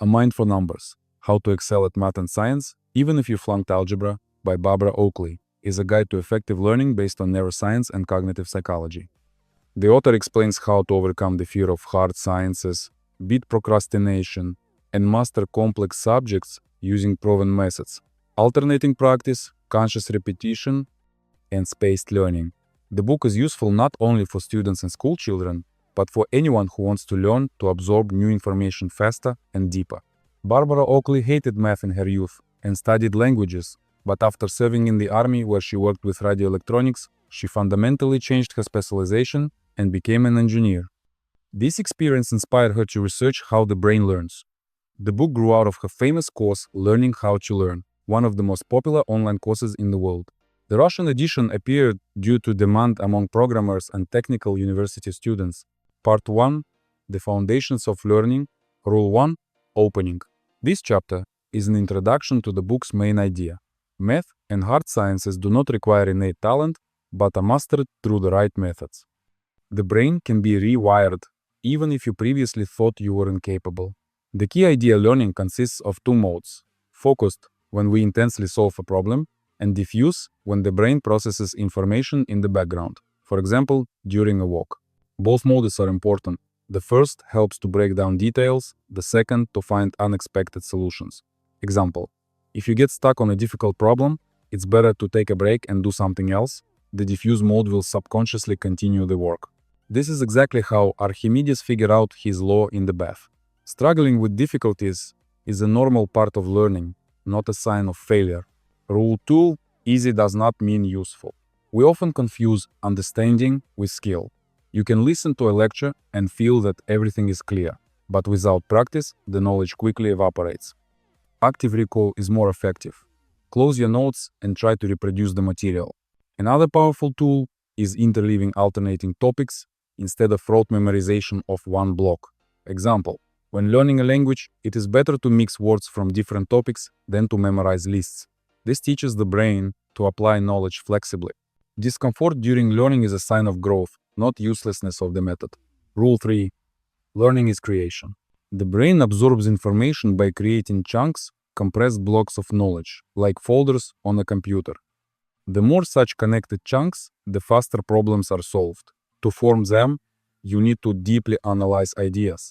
A Mind for Numbers: How to Excel at Math and Science, Even if you Flunked Algebra, by Barbara Oakley, is a guide to effective learning based on neuroscience and cognitive psychology. The author explains how to overcome the fear of hard sciences, beat procrastination, and master complex subjects using proven methods: alternating practice, conscious repetition, and spaced learning. The book is useful not only for students and school children, but for anyone who wants to learn to absorb new information faster and deeper. Barbara Oakley hated math in her youth and studied languages, but after serving in the army where she worked with radio electronics, she fundamentally changed her specialization and became an engineer. This experience inspired her to research how the brain learns. The book grew out of her famous course, Learning How to Learn, one of the most popular online courses in the world. The Russian edition appeared due to demand among programmers and technical university students. Part 1: The Foundations of Learning, Rule 1: Opening. This chapter is an introduction to the book's main idea. Math and hard sciences do not require innate talent, but are mastered through the right methods. The brain can be rewired, even if you previously thought you were incapable. The key idea learning consists of two modes: focused, when we intensely solve a problem, and diffuse, when the brain processes information in the background, for example, during a walk. Both modes are important. The first helps to break down details, the second to find unexpected solutions. Example: if you get stuck on a difficult problem, it's better to take a break and do something else. The diffuse mode will subconsciously continue the work. This is exactly how Archimedes figured out his law in the bath. Struggling with difficulties is a normal part of learning, not a sign of failure. Rule 2: easy does not mean useful. We often confuse understanding with skill. You can listen to a lecture and feel that everything is clear, but without practice, the knowledge quickly evaporates. Active recall is more effective. Close your notes and try to reproduce the material. Another powerful tool is interleaving alternating topics instead of rote memorization of one block. Example: when learning a language, it is better to mix words from different topics than to memorize lists. This teaches the brain to apply knowledge flexibly. Discomfort during learning is a sign of growth, not uselessness of the method. Rule 3: learning is creation. The brain absorbs information by creating chunks, compressed blocks of knowledge, like folders on a computer. The more such connected chunks, the faster problems are solved. To form them, you need to deeply analyze ideas,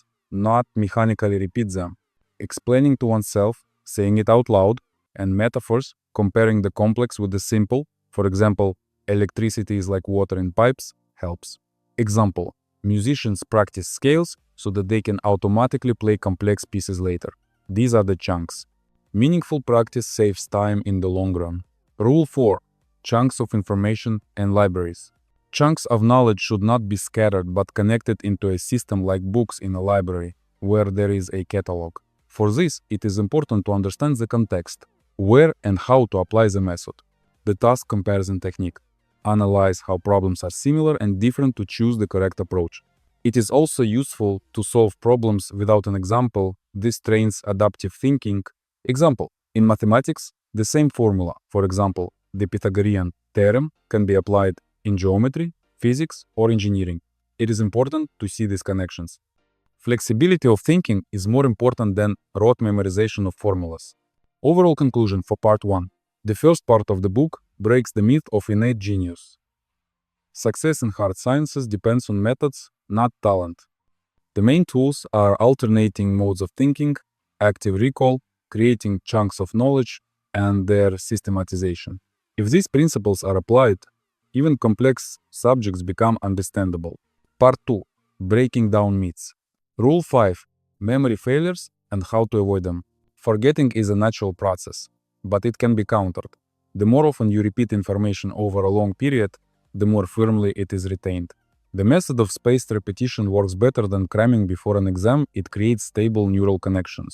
not mechanically repeat them. Explaining to oneself, saying it out loud, and metaphors, comparing the complex with the simple, for example, electricity is like water in pipes, helps. Example: musicians practice scales so that they can automatically play complex pieces later. These are the chunks. Meaningful practice saves time in the long run. Rule 4: chunks of information and libraries. Chunks of knowledge should not be scattered but connected into a system like books in a library, where there is a catalog. For this, it is important to understand the context, where and how to apply the method. The task comparison technique. Analyze how problems are similar and different to choose the correct approach. It is also useful to solve problems without an example. This trains adaptive thinking. Example: in mathematics, the same formula, for example, the Pythagorean theorem, can be applied in geometry, physics, or engineering. It is important to see these connections. Flexibility of thinking is more important than rote memorization of formulas. Overall conclusion for part 1. The first part of the book breaks the myth of innate genius. Success in hard sciences depends on methods, not talent. The main tools are alternating modes of thinking, active recall, creating chunks of knowledge, and their systematization. If these principles are applied, even complex subjects become understandable. Part 2. Breaking down myths. Rule 5. Memory failures and how to avoid them. Forgetting is a natural process, but it can be countered. The more often you repeat information over a long period, the more firmly it is retained. The method of spaced repetition works better than cramming before an exam. It creates stable neural connections.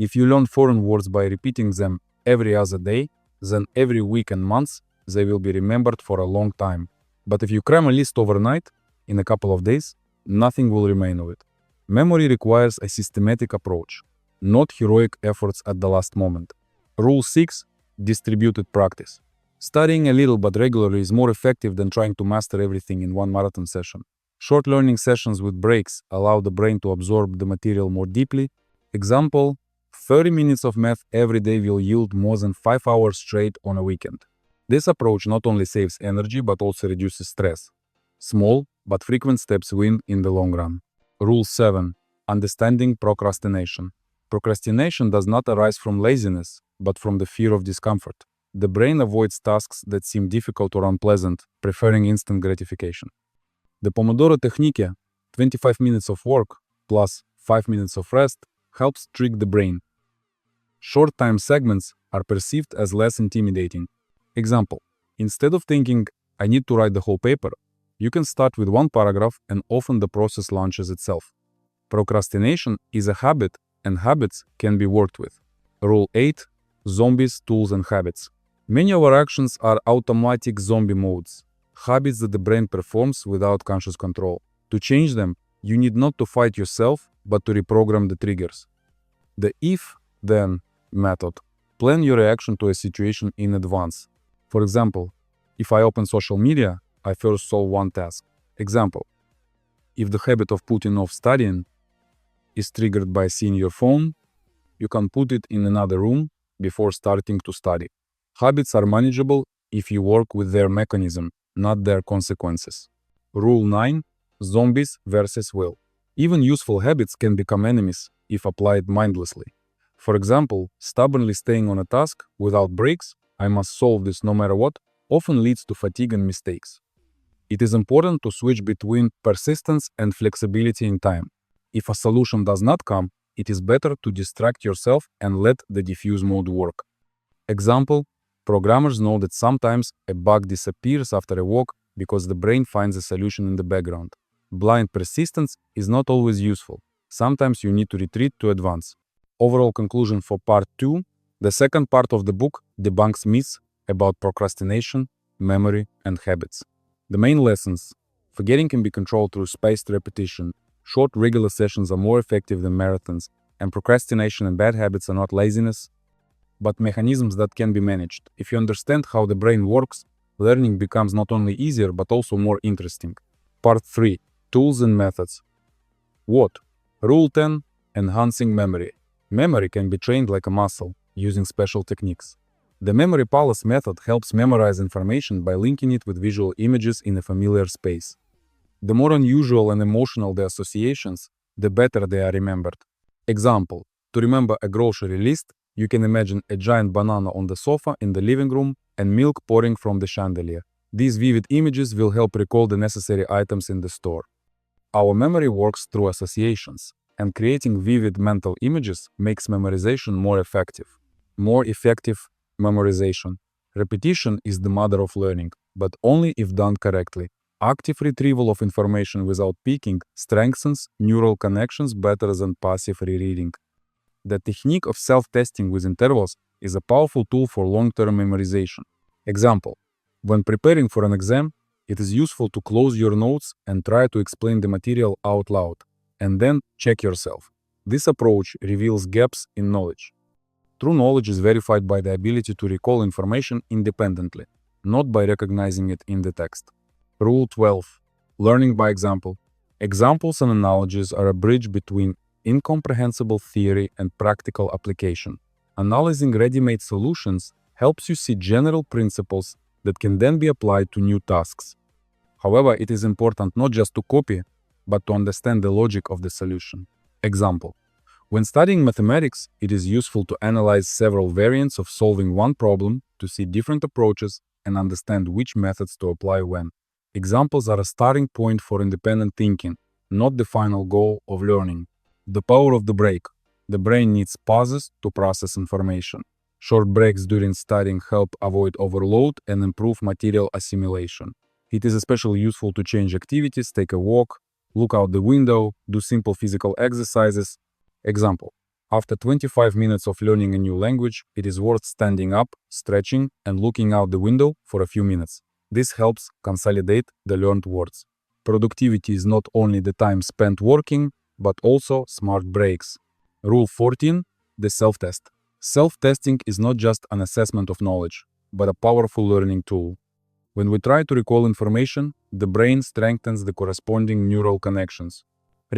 If you learn foreign words by repeating them every other day, then every week and months, they will be remembered for a long time. But if you cram a list overnight, in a couple of days, nothing will remain of it. Memory requires a systematic approach, not heroic efforts at the last moment. Rule 6. Distributed practice. Studying a little but regularly is more effective than trying to master everything in one marathon session. Short learning sessions with breaks allow the brain to absorb the material more deeply. Example: 30 minutes of math every day will yield more than 5 hours straight on a weekend. This approach not only saves energy but also reduces stress. Small but frequent steps win in the long run. Rule 7. Understanding procrastination. Procrastination does not arise from laziness, but from the fear of discomfort. The brain avoids tasks that seem difficult or unpleasant, preferring instant gratification. The Pomodoro technique, 25 minutes of work plus 5 minutes of rest, helps trick the brain. Short time segments are perceived as less intimidating. Example: instead of thinking, I need to write the whole paper, you can start with one paragraph and often the process launches itself. Procrastination is a habit and habits can be worked with. Rule 8. Zombies, tools and habits. Many of our actions are automatic zombie modes, habits that the brain performs without conscious control. To change them, you need not to fight yourself, but to reprogram the triggers. The if-then method. Plan your reaction to a situation in advance. For example, if I open social media, I first solve one task. Example: if the habit of putting off studying is triggered by seeing your phone, you can put it in another room before starting to study. Habits are manageable if you work with their mechanism, not their consequences. Rule 9. Zombies versus will. Even useful habits can become enemies if applied mindlessly. For example, stubbornly staying on a task without breaks, I must solve this no matter what, often leads to fatigue and mistakes. It is important to switch between persistence and flexibility in time. If a solution does not come, it is better to distract yourself and let the diffuse mode work. Example: programmers know that sometimes a bug disappears after a walk because the brain finds a solution in the background. Blind persistence is not always useful. Sometimes you need to retreat to advance. Overall conclusion for part 2. The second part of the book debunks myths about procrastination, memory, and habits. The main lessons: forgetting can be controlled through spaced repetition, short regular sessions are more effective than marathons, and procrastination and bad habits are not laziness, but mechanisms that can be managed. If you understand how the brain works, learning becomes not only easier but also more interesting. Part 3. Tools and methods. What? Rule 10. Enhancing memory. Memory can be trained like a muscle, using special techniques. The Memory Palace method helps memorize information by linking it with visual images in a familiar space. The more unusual and emotional the associations, the better they are remembered. Example: to remember a grocery list, you can imagine a giant banana on the sofa in the living room and milk pouring from the chandelier. These vivid images will help recall the necessary items in the store. Our memory works through associations, and creating vivid mental images makes memorization more effective. More effective memorization. Repetition is the mother of learning, but only if done correctly. Active retrieval of information without peeking strengthens neural connections better than passive rereading. The technique of self-testing with intervals is a powerful tool for long-term memorization. Example: when preparing for an exam, it is useful to close your notes and try to explain the material out loud, and then check yourself. This approach reveals gaps in knowledge. True knowledge is verified by the ability to recall information independently, not by recognizing it in the text. Rule 12. Learning by example. Examples and analogies are a bridge between incomprehensible theory and practical application. Analyzing ready-made solutions helps you see general principles that can then be applied to new tasks. However, it is important not just to copy, but to understand the logic of the solution. Example: when studying mathematics, it is useful to analyze several variants of solving one problem to see different approaches and understand which methods to apply when. Examples are a starting point for independent thinking, not the final goal of learning. The power of the break. The brain needs pauses to process information. Short breaks during studying help avoid overload and improve material assimilation. It is especially useful to change activities, take a walk, look out the window, do simple physical exercises. Example: after 25 minutes of learning a new language, it is worth standing up, stretching, and looking out the window for a few minutes. This helps consolidate the learned words. Productivity is not only the time spent working, but also smart breaks. Rule 14. The self-test. Self-testing is not just an assessment of knowledge, but a powerful learning tool. When we try to recall information, the brain strengthens the corresponding neural connections.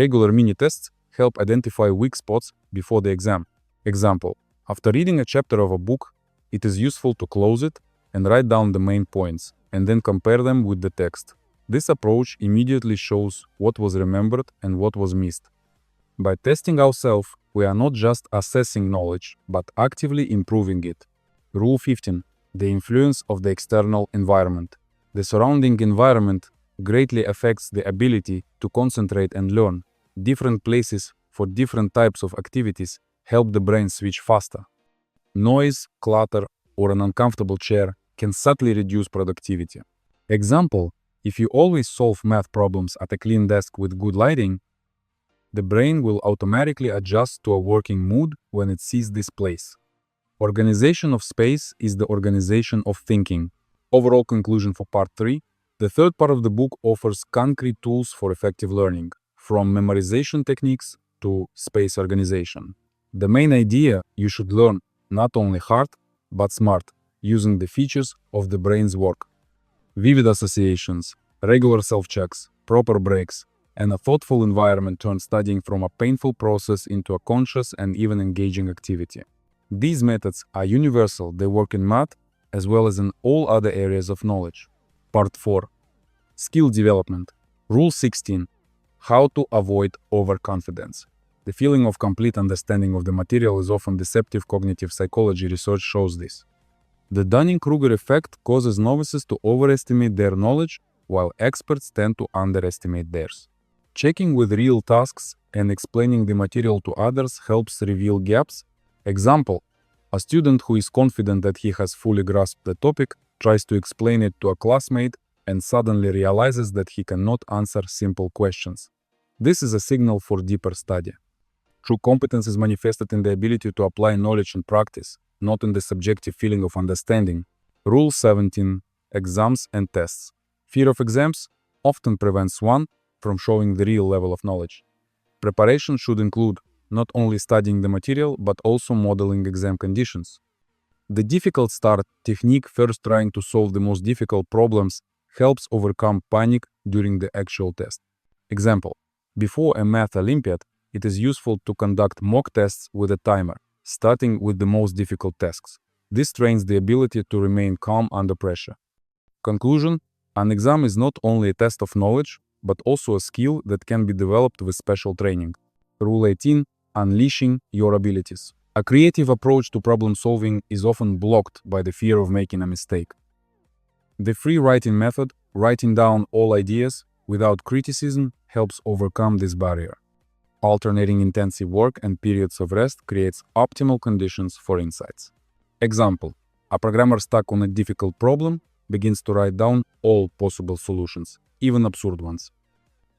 Regular mini-tests help identify weak spots before the exam. Example: after reading a chapter of a book, it is useful to close it and write down the main points, and then compare them with the text. This approach immediately shows what was remembered and what was missed. By testing ourselves, we are not just assessing knowledge, but actively improving it. Rule 15. The influence of the external environment. The surrounding environment greatly affects the ability to concentrate and learn. Different places for different types of activities help the brain switch faster. Noise, clutter, or an uncomfortable chair can subtly reduce productivity. Example: if you always solve math problems at a clean desk with good lighting, the brain will automatically adjust to a working mood when it sees this place. Organization of space is the organization of thinking. Overall conclusion for part 3. The third part of the book offers concrete tools for effective learning, from memorization techniques to space organization. The main idea: you should learn not only hard, but smart, using the features of the brain's work. Vivid associations, regular self-checks, proper breaks, and a thoughtful environment turn studying from a painful process into a conscious and even engaging activity. These methods are universal. They work in math as well as in all other areas of knowledge. Part 4. Skill development. Rule 16. How to avoid overconfidence. The feeling of complete understanding of the material is often deceptive. Cognitive psychology research shows this. The Dunning-Kruger effect causes novices to overestimate their knowledge, while experts tend to underestimate theirs. Checking with real tasks and explaining the material to others helps reveal gaps. Example: a student who is confident that he has fully grasped the topic tries to explain it to a classmate and suddenly realizes that he cannot answer simple questions. This is a signal for deeper study. True competence is manifested in the ability to apply knowledge in practice, not in the subjective feeling of understanding. Rule 17. Exams and tests. Fear of exams often prevents one from showing the real level of knowledge. Preparation should include not only studying the material, but also modeling exam conditions. The difficult start technique, first trying to solve the most difficult problems, helps overcome panic during the actual test. Example: before a math Olympiad, it is useful to conduct mock tests with a timer, starting with the most difficult tasks. This trains the ability to remain calm under pressure. Conclusion: an exam is not only a test of knowledge, but also a skill that can be developed with special training. Rule 18. Unleashing your abilities. A creative approach to problem solving is often blocked by the fear of making a mistake. The free writing method, writing down all ideas without criticism, helps overcome this barrier. Alternating intensive work and periods of rest creates optimal conditions for insights. Example: a programmer stuck on a difficult problem begins to write down all possible solutions, even absurd ones.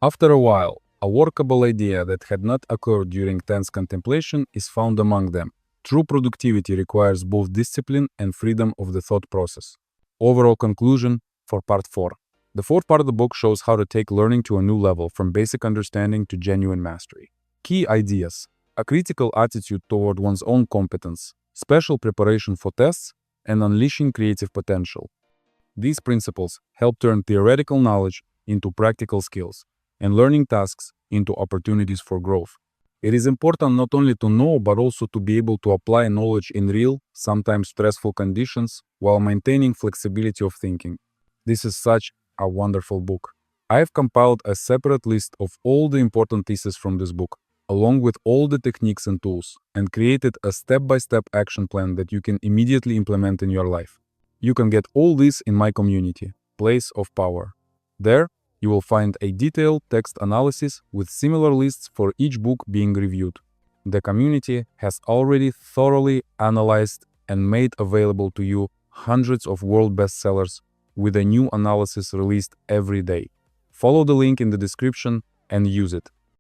After a while, a workable idea that had not occurred during tense contemplation is found among them. True productivity requires both discipline and freedom of the thought process. Overall conclusion for part 4. The fourth part of the book shows how to take learning to a new level, from basic understanding to genuine mastery. Key ideas: a critical attitude toward one's own competence, special preparation for tests, and unleashing creative potential. These principles help turn theoretical knowledge into practical skills and learning tasks into opportunities for growth. It is important not only to know, but also to be able to apply knowledge in real, sometimes stressful conditions while maintaining flexibility of thinking. This is such a wonderful book. I have compiled a separate list of all the important theses from this book, along with all the techniques and tools, and created a step-by-step action plan that you can immediately implement in your life. You can get all this in my community, Place of Power. There, you will find a detailed text analysis with similar lists for each book being reviewed. The community has already thoroughly analyzed and made available to you hundreds of world bestsellers with a new analysis released every day. Follow the link in the description and use it.